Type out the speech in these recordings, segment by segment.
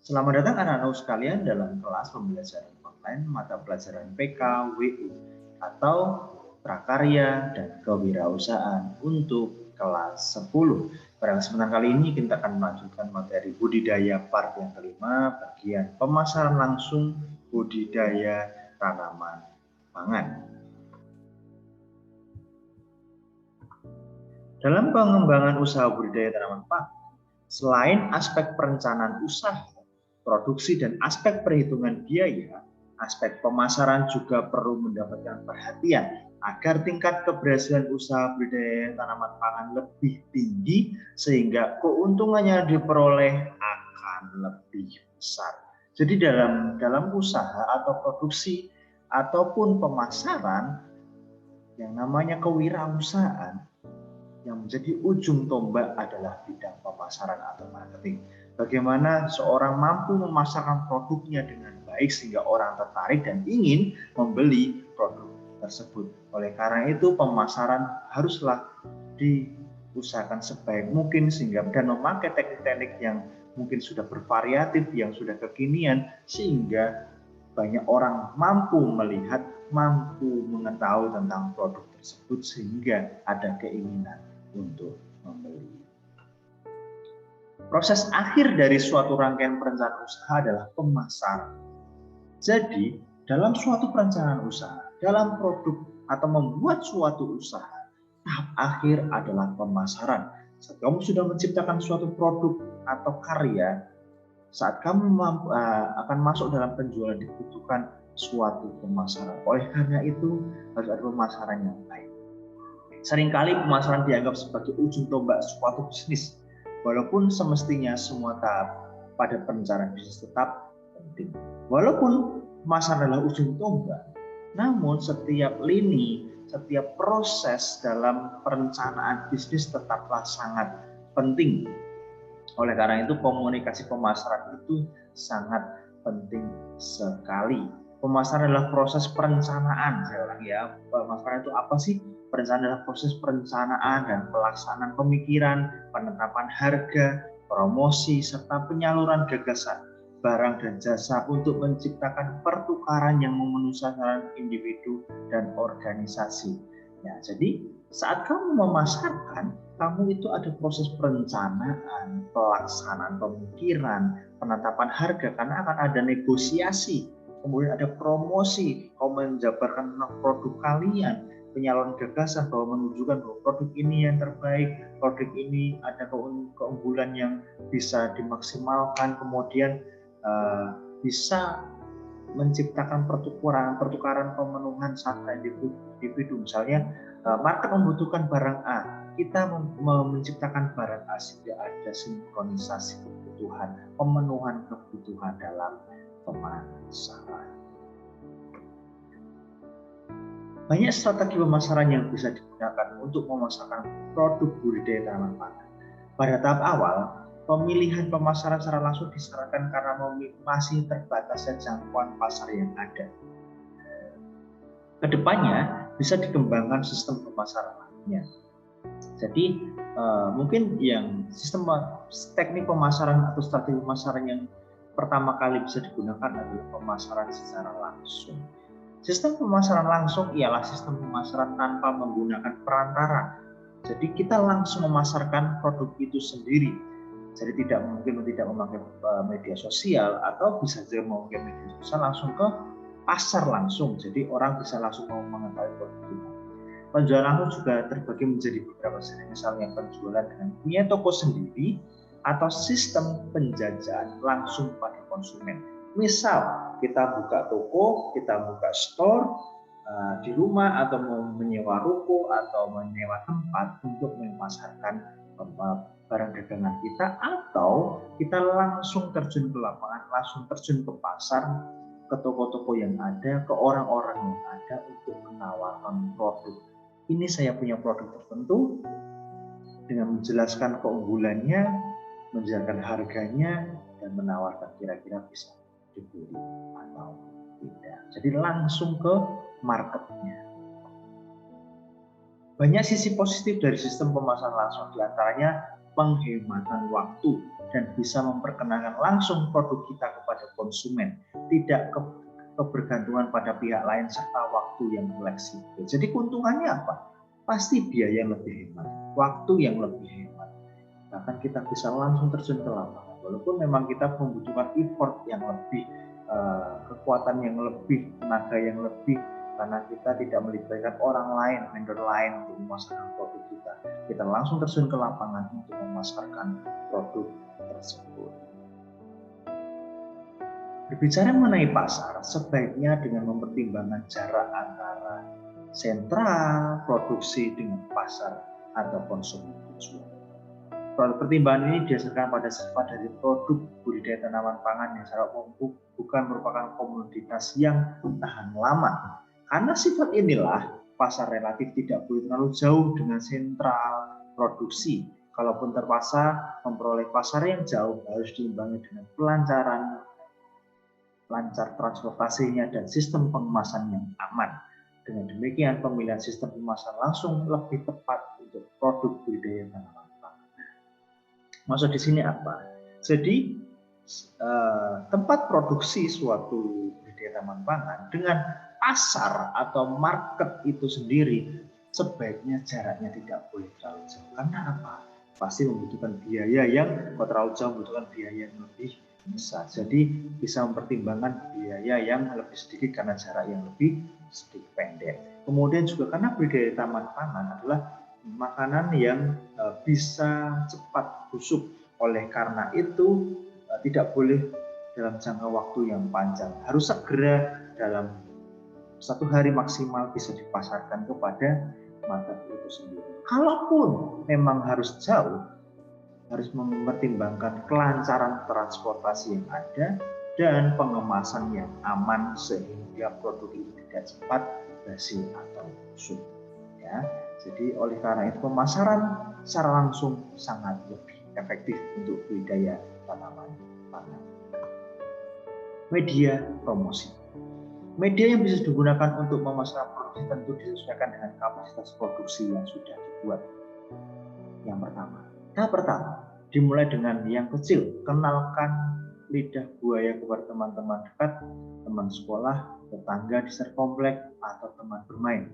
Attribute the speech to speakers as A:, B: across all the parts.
A: Selamat datang anak-anak sekalian dalam kelas pembelajaran online mata pelajaran PK, WU, atau prakarya dan kewirausahaan untuk kelas 10. Pada kesempatan kali ini kita akan melanjutkan materi budidaya part yang kelima, bagian pemasaran langsung budidaya tanaman pangan. Dalam pengembangan usaha budidaya tanaman pangan, selain aspek perencanaan usaha, produksi, dan aspek perhitungan biaya, aspek pemasaran juga perlu mendapatkan perhatian agar tingkat keberhasilan usaha budidaya tanaman pangan lebih tinggi sehingga keuntungannya diperoleh akan lebih besar. Jadi dalam usaha atau produksi ataupun pemasaran yang namanya kewirausahaan, yang menjadi ujung tombak adalah bidang pemasaran atau marketing. Bagaimana seorang mampu memasarkan produknya dengan baik sehingga orang tertarik dan ingin membeli produk tersebut. Oleh karena itu pemasaran haruslah diusahakan sebaik mungkin sehingga dan memakai teknik-teknik yang mungkin sudah bervariatif, yang sudah kekinian, sehingga banyak orang mampu melihat, mampu mengetahui tentang produk tersebut sehingga ada keinginan untuk membeli. Proses akhir dari suatu rangkaian perencanaan usaha adalah pemasaran. Jadi, dalam suatu perencanaan usaha, dalam produk atau membuat suatu usaha, tahap akhir adalah pemasaran. Saat kamu sudah menciptakan suatu produk atau karya, saat kamu akan masuk dalam penjualan dibutuhkan suatu pemasaran. Oleh karena itu, harus ada pemasaran yang baik. Seringkali pemasaran dianggap sebagai ujung tombak suatu bisnis, walaupun semestinya semua tahap pada perencanaan bisnis tetap penting. Walaupun pemasaran adalah ujung tombak, namun setiap lini, setiap proses dalam perencanaan bisnis tetaplah sangat penting. Oleh karena itu komunikasi pemasaran itu sangat penting sekali. Pemasaran adalah proses perencanaan, saya ulang ya. Pemasaran itu apa sih? Perencanaan adalah proses perencanaan dan pelaksanaan pemikiran, penetapan harga, promosi, serta penyaluran gagasan, barang dan jasa untuk menciptakan pertukaran yang memenuhi sasaran individu dan organisasi. Ya, jadi saat kamu memasarkan, kamu itu ada proses perencanaan, pelaksanaan pemikiran, penetapan harga, karena akan ada negosiasi, kemudian ada promosi, kamu menjabarkan tentang produk kalian, penyaluran gagasan bahwa menunjukkan bahwa produk ini yang terbaik, produk ini ada keunggulan yang bisa dimaksimalkan, kemudian bisa menciptakan pertukaran pemenuhan satu individu. Misalnya market membutuhkan barang A, kita menciptakan barang A sehingga ada sinkronisasi kebutuhan, pemenuhan kebutuhan dalam pemasaran. Banyak strategi pemasaran yang bisa digunakan untuk memasarkan produk budidaya tanaman pangan. Pada tahap awal, pemilihan pemasaran secara langsung disarankan karena masih terbatasnya jangkauan pasar yang ada. Kedepannya bisa dikembangkan sistem pemasaran lainnya. Jadi mungkin yang sistem teknik pemasaran atau strategi pemasaran yang pertama kali bisa digunakan adalah pemasaran secara langsung. Sistem pemasaran langsung ialah sistem pemasaran tanpa menggunakan perantara. Jadi kita langsung memasarkan produk itu sendiri. Jadi tidak memakai media sosial, atau bisa saja memakai media sosial langsung ke pasar langsung. Jadi orang bisa langsung mengetahui produk kita. Penjualan langsung juga terbagi menjadi beberapa jenis, misalnya penjualan dengan punya toko sendiri atau sistem penjajahan langsung pada konsumen. Misal kita buka toko, kita buka store di rumah, atau menyewa ruko atau menyewa tempat untuk memasarkan barang dagangan kita, atau kita langsung terjun ke lapangan, langsung terjun ke pasar, ke toko-toko yang ada, ke orang-orang yang ada untuk menawarkan produk. Ini saya punya produk tertentu, dengan menjelaskan keunggulannya, menjelaskan harganya, dan menawarkan kira-kira bisa dibeli atau tidak. Jadi langsung ke marketnya. Banyak sisi positif dari sistem pemasaran langsung, diantaranya penghematan waktu dan bisa memperkenalkan langsung produk kita kepada konsumen, tidak kebergantungan pada pihak lain serta waktu yang fleksibel. Jadi keuntungannya apa? Pasti biaya yang lebih hemat, waktu yang lebih hemat. Bahkan kita bisa langsung terjun ke lapangan, walaupun memang kita membutuhkan effort yang lebih, kekuatan yang lebih, tenaga yang lebih, karena kita tidak melibatkan orang lain, vendor lain untuk memasarkan produk kita. Kita langsung terjun ke lapangan untuk memasarkan produk tersebut. Berbicara mengenai pasar, sebaiknya dengan mempertimbangkan jarak antara sentra produksi dengan pasar atau konsumen tujuan. Pertimbangan ini didasarkan pada sifat dari produk budidaya tanaman pangan yang secara umum bukan merupakan komoditas yang tahan lama. Karena sifat inilah, pasar relatif tidak boleh terlalu jauh dengan sentral produksi. Kalaupun terpaksa memperoleh pasar yang jauh, harus diimbangi dengan lancar transportasinya dan sistem pengemasan yang aman. Dengan demikian, pemilihan sistem pengemasan langsung lebih tepat untuk produk budidaya tanaman pangan. Maksud di sini apa? Jadi, tempat produksi suatu budidaya tanaman pangan dengan pasar atau market itu sendiri sebaiknya jaraknya tidak boleh terlalu jauh. Karena apa? Pasti membutuhkan biaya yang terlalu jauh, membutuhkan biaya yang lebih besar. Jadi bisa mempertimbangkan biaya yang lebih sedikit karena jarak yang lebih sedikit pendek. Kemudian juga karena budidaya tanaman pangan adalah makanan yang bisa cepat busuk. Oleh karena itu tidak boleh dalam jangka waktu yang panjang. Harus segera dalam 1 hari maksimal bisa dipasarkan kepada market itu sendiri. Kalaupun memang harus jauh, harus mempertimbangkan kelancaran transportasi yang ada dan pengemasan yang aman sehingga produk itu tidak cepat basi atau busuk. Ya, jadi oleh karena itu pemasaran secara langsung sangat lebih efektif untuk budidaya tanaman pangan. Media promosi. Media yang bisa digunakan untuk memasarkan produksi tentu disesuaikan dengan kapasitas produksi yang sudah dibuat. Yang pertama, dimulai dengan yang kecil. Kenalkan lidah buaya kepada teman-teman dekat, teman sekolah, tetangga di komplek, atau teman bermain.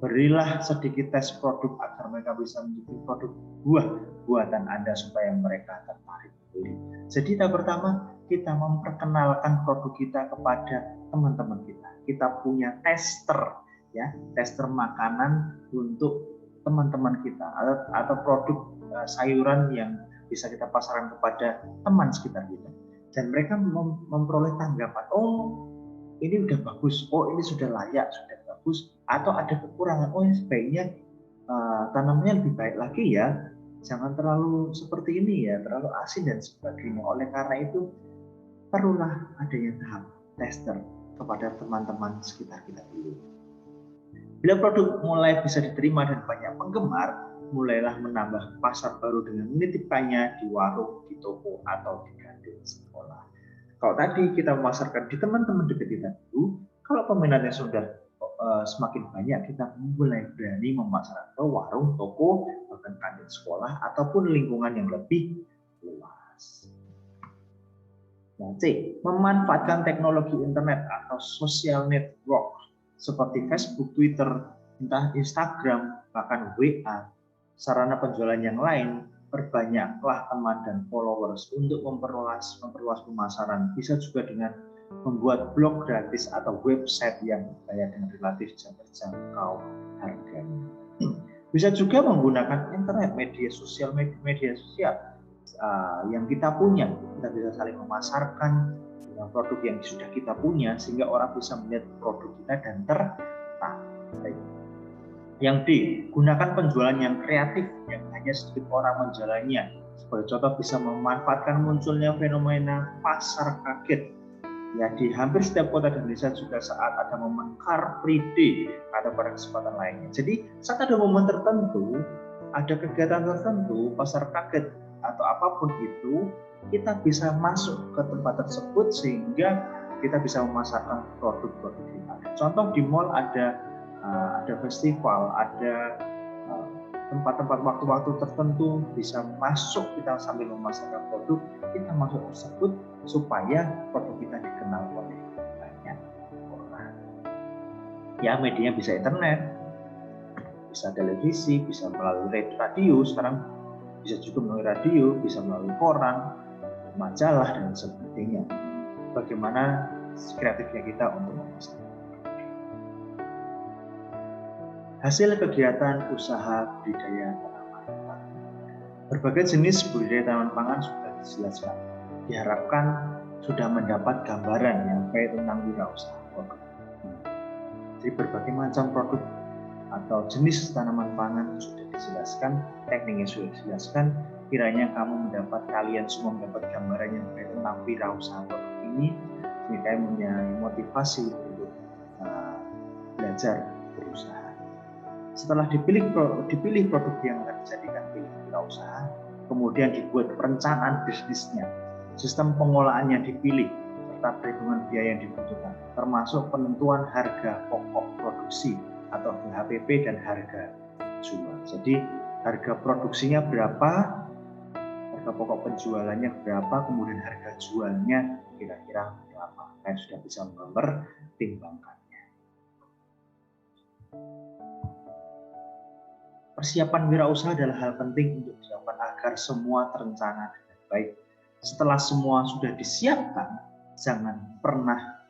A: Berilah sedikit tes produk agar mereka bisa mencicipi produk buah buatan Anda supaya mereka tertarik membeli. Jadi tahap pertama, kita memperkenalkan produk kita kepada teman-teman kita. Kita punya tester, ya, tester makanan untuk teman-teman kita atau produk sayuran yang bisa kita pasarkan kepada teman sekitar kita. Dan mereka memperoleh tanggapan, oh ini udah bagus, oh ini sudah layak, sudah bagus, atau ada kekurangan, oh ini sebaiknya tanamannya lebih baik lagi ya, jangan terlalu seperti ini ya, terlalu asin dan sebagainya. Oleh karena itu perlulah adanya tahap tester kepada teman-teman sekitar kita dulu. Bila produk mulai bisa diterima dan banyak penggemar, mulailah menambah pasar baru dengan menitipkannya di warung, di toko, atau di kantin sekolah. Kalau tadi kita memasarkan di teman-teman dekat kita dulu, kalau peminatnya sudah semakin banyak, kita mulai berani memasarkan ke warung, toko, bahkan kantin sekolah, ataupun lingkungan yang lebih luas. Yang C, memanfaatkan teknologi internet atau social network seperti Facebook, Twitter, Instagram, bahkan WA, sarana penjualan yang lain. Perbanyaklah teman dan followers untuk memperluas pemasaran. Bisa juga dengan membuat blog gratis atau website yang dengan relatif terjangkau harganya. Bisa juga menggunakan internet, media sosial yang kita punya. Kita bisa saling memasarkan dengan produk yang sudah kita punya sehingga orang bisa melihat produk kita dan tertarik. Yang D, gunakan penjualan yang kreatif yang hanya sedikit orang menjalannya. Sebagai contoh, bisa memanfaatkan munculnya fenomena pasar kaget. Ya, di hampir setiap kota dan desa juga saat ada momen Car Free Day atau pada kesempatan lainnya. Jadi saat ada momen tertentu, ada kegiatan tertentu, pasar kaget atau apapun itu, kita bisa masuk ke tempat tersebut sehingga kita bisa memasarkan produk-produk kita. Contoh di mall ada festival, ada tempat-tempat waktu-waktu tertentu bisa masuk kita sambil memasarkan produk, kita masuk tersebut supaya produk kita dikenal oleh banyak orang. Ya, medianya bisa internet, bisa televisi, bisa melalui radio, sekarang bisa juga melalui radio, bisa melalui koran, majalah, dan sebagainya. Bagaimana kreatifnya kita untuk memasarkan. Hasil kegiatan usaha budidaya tanaman pangan. Berbagai jenis budidaya tanaman pangan sudah dijelaskan. Diharapkan sudah mendapat gambaran yang baik tentang wirausaha produk. Jadi berbagai macam produk atau jenis tanaman pangan sudah dijelaskan, tekniknya sudah dijelaskan. Kiranya kalian semua mendapat gambaran yang baik tentang wirausaha produk ini, sehingga kalian punya motivasi untuk belajar berusaha. Setelah dipilih produk yang akan dijadikan pilihan wirausaha, kemudian dibuat perencanaan bisnisnya, sistem pengolahannya dipilih, serta perhitungan biaya yang dibutuhkan, termasuk penentuan harga pokok produksi atau HPP dan harga jual. Jadi harga produksinya berapa, harga pokok penjualannya berapa, kemudian harga jualnya kira-kira berapa. Kalian sudah bisa mempertimbangkan. Persiapan wirausaha adalah hal penting untuk dilakukan agar semua terencana dengan baik. Setelah semua sudah disiapkan, jangan pernah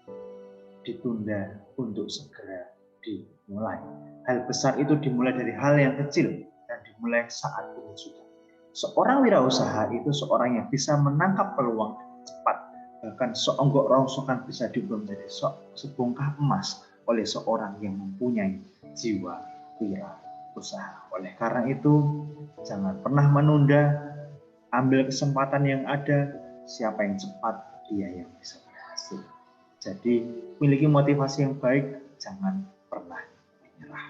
A: ditunda untuk segera dimulai. Hal besar itu dimulai dari hal yang kecil dan dimulai saat ini juga. Seorang wirausaha itu seorang yang bisa menangkap peluang dengan cepat. Bahkan seonggok rongsokan bisa diubah menjadi sebongkah emas oleh seorang yang mempunyai jiwa wirausaha. Oleh karena itu, jangan pernah menunda, ambil kesempatan yang ada, siapa yang cepat, dia yang bisa berhasil. Jadi, miliki motivasi yang baik, jangan pernah menyerah.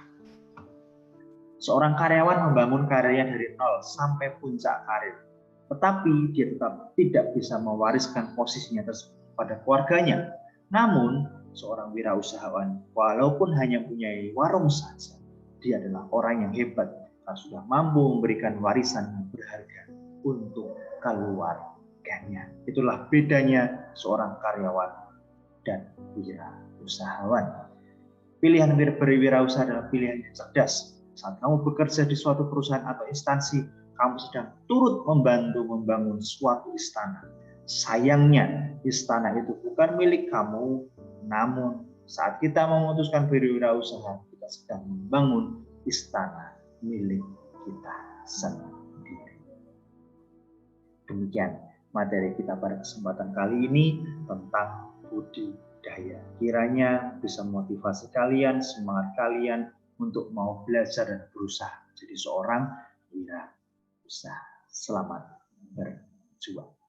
A: Seorang karyawan membangun karirnya dari nol sampai puncak karir, tetapi dia tetap tidak bisa mewariskan posisinya tersebut pada keluarganya. Namun, seorang wirausahawan, walaupun hanya punya warung saja, dia adalah orang yang hebat karena sudah mampu memberikan warisan yang berharga untuk keluarganya. Itulah bedanya seorang karyawan dan wirausahawan. Pilihan berwirausaha adalah pilihan yang cerdas. Saat kamu bekerja di suatu perusahaan atau instansi, kamu sedang turut membantu membangun suatu istana. Sayangnya, istana itu bukan milik kamu, namun saat kita memutuskan berwirausaha, kita sedang membangun istana milik kita sendiri. Demikian materi kita pada kesempatan kali ini tentang budidaya. Kiranya bisa memotivasi kalian, semangat kalian untuk mau belajar dan berusaha jadi seorang wirausaha. Selamat berjuang.